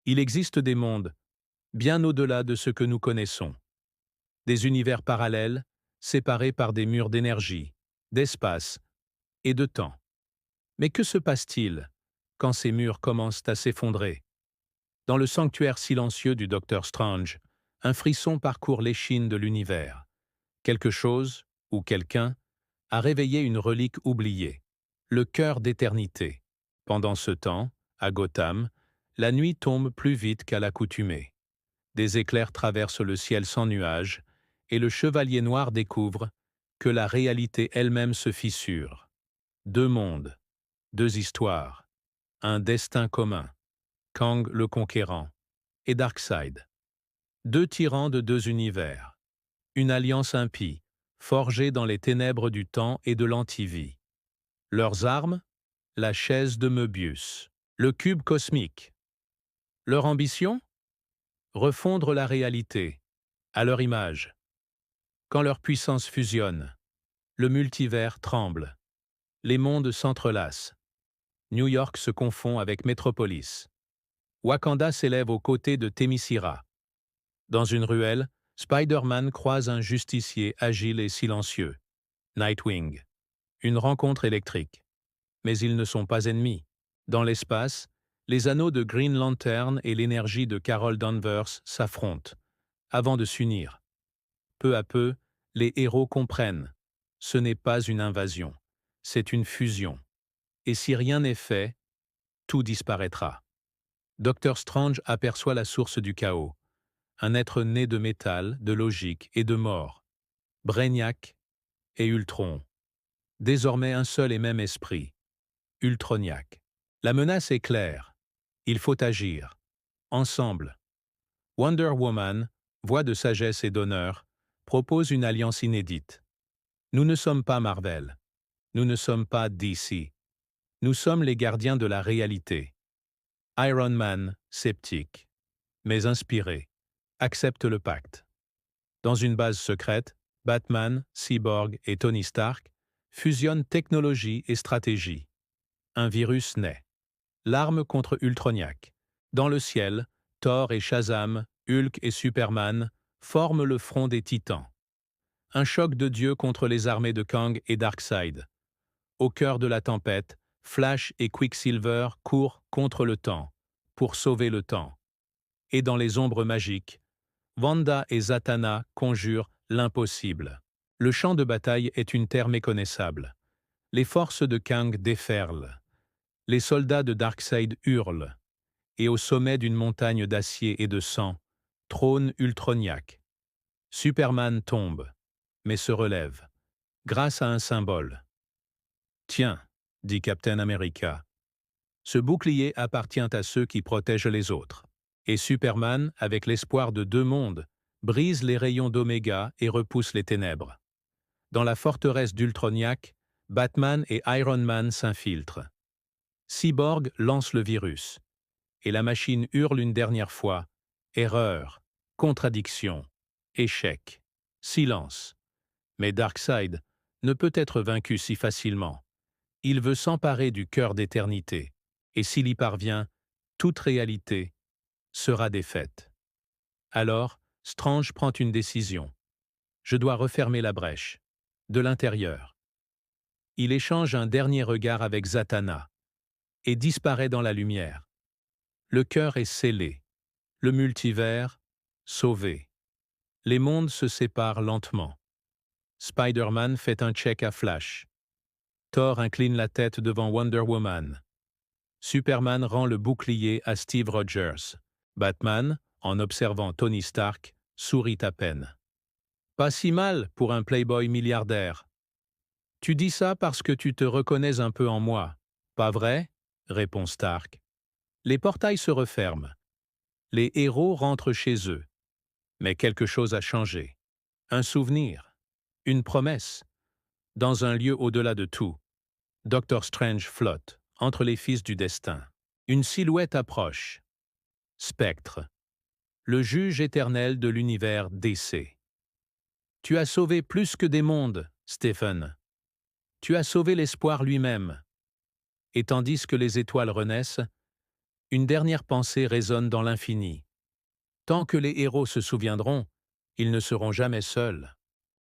Il existe des mondes, bien au-delà de ce que nous connaissons. Des univers parallèles, séparés par des murs d'énergie, d'espace et de temps. Mais que se passe-t-il quand ces murs commencent à s'effondrer? Dans le sanctuaire silencieux du Docteur Strange, un frisson parcourt l'échine de l'univers. Quelque chose, ou quelqu'un, a réveillé une relique oubliée, le cœur d'éternité. Pendant ce temps, à Gotham, la nuit tombe plus vite qu'à l'accoutumée. Des éclairs traversent le ciel sans nuages, et le Chevalier Noir découvre que la réalité elle-même se fissure. Deux mondes, deux histoires, un destin commun, Kang le Conquérant et Darkseid. Deux tyrans de deux univers, une alliance impie, forgée dans les ténèbres du temps et de l'antivie. Leurs armes, la chaise de Möbius, le cube cosmique. Leur ambition? Refondre la réalité, à leur image. Quand leur puissance fusionne, le multivers tremble, les mondes s'entrelacent. New York se confond avec Metropolis. Wakanda s'élève aux côtés de Themyscira. Dans une ruelle, Spider-Man croise un justicier agile et silencieux, Nightwing. Une rencontre électrique. Mais ils ne sont pas ennemis. Dans l'espace, les anneaux de Green Lantern et l'énergie de Carol Danvers s'affrontent, avant de s'unir. Peu à peu, les héros comprennent. Ce n'est pas une invasion, c'est une fusion. Et si rien n'est fait, tout disparaîtra. Docteur Strange aperçoit la source du chaos, un être né de métal, de logique et de mort. Brainiac et Ultron. Désormais un seul et même esprit. Ultroniac. La menace est claire. Il faut agir. Ensemble. Wonder Woman, voix de sagesse et d'honneur, propose une alliance inédite. Nous ne sommes pas Marvel. Nous ne sommes pas DC. Nous sommes les gardiens de la réalité. Iron Man, sceptique, mais inspiré, accepte le pacte. Dans une base secrète, Batman, Cyborg et Tony Stark fusionnent technologie et stratégie. Un virus naît. L'arme contre Ultroniac. Dans le ciel, Thor et Shazam, Hulk et Superman forment le front des Titans. Un choc de dieux contre les armées de Kang et Darkseid. Au cœur de la tempête, Flash et Quicksilver courent contre le temps, pour sauver le temps. Et dans les ombres magiques, Wanda et Zatanna conjurent l'impossible. Le champ de bataille est une terre méconnaissable. Les forces de Kang déferlent. Les soldats de Darkseid hurlent. Et au sommet d'une montagne d'acier et de sang, trône Ultroniac. Superman tombe, mais se relève, grâce à un symbole. Tiens, dit Captain America, ce bouclier appartient à ceux qui protègent les autres. Et Superman, avec l'espoir de deux mondes, brise les rayons d'Oméga et repousse les ténèbres. Dans la forteresse d'Ultroniac, Batman et Iron Man s'infiltrent. Cyborg lance le virus. Et la machine hurle une dernière fois. Erreur, contradiction, échec, silence. Mais Darkseid ne peut être vaincu si facilement. Il veut s'emparer du cœur d'éternité, et s'il y parvient, toute réalité sera défaite. Alors, Strange prend une décision. Je dois refermer la brèche, de l'intérieur. Il échange un dernier regard avec Zatanna, et disparaît dans la lumière. Le cœur est scellé, le multivers sauvé. Les mondes se séparent lentement. Spider-Man fait un check à Flash. Thor incline la tête devant Wonder Woman. Superman rend le bouclier à Steve Rogers. Batman, en observant Tony Stark, sourit à peine. Pas si mal pour un playboy milliardaire. Tu dis ça parce que tu te reconnais un peu en moi, pas vrai? Répond Stark. Les portails se referment. Les héros rentrent chez eux. Mais quelque chose a changé. Un souvenir, une promesse. Dans un lieu au-delà de tout, Doctor Strange flotte, entre les fils du destin. Une silhouette approche. Spectre, le juge éternel de l'univers DC. Tu as sauvé plus que des mondes, Stephen. Tu as sauvé l'espoir lui-même. Et tandis que les étoiles renaissent, Une dernière pensée résonne dans l'infini. Tant que les héros se souviendront, ils ne seront jamais seuls.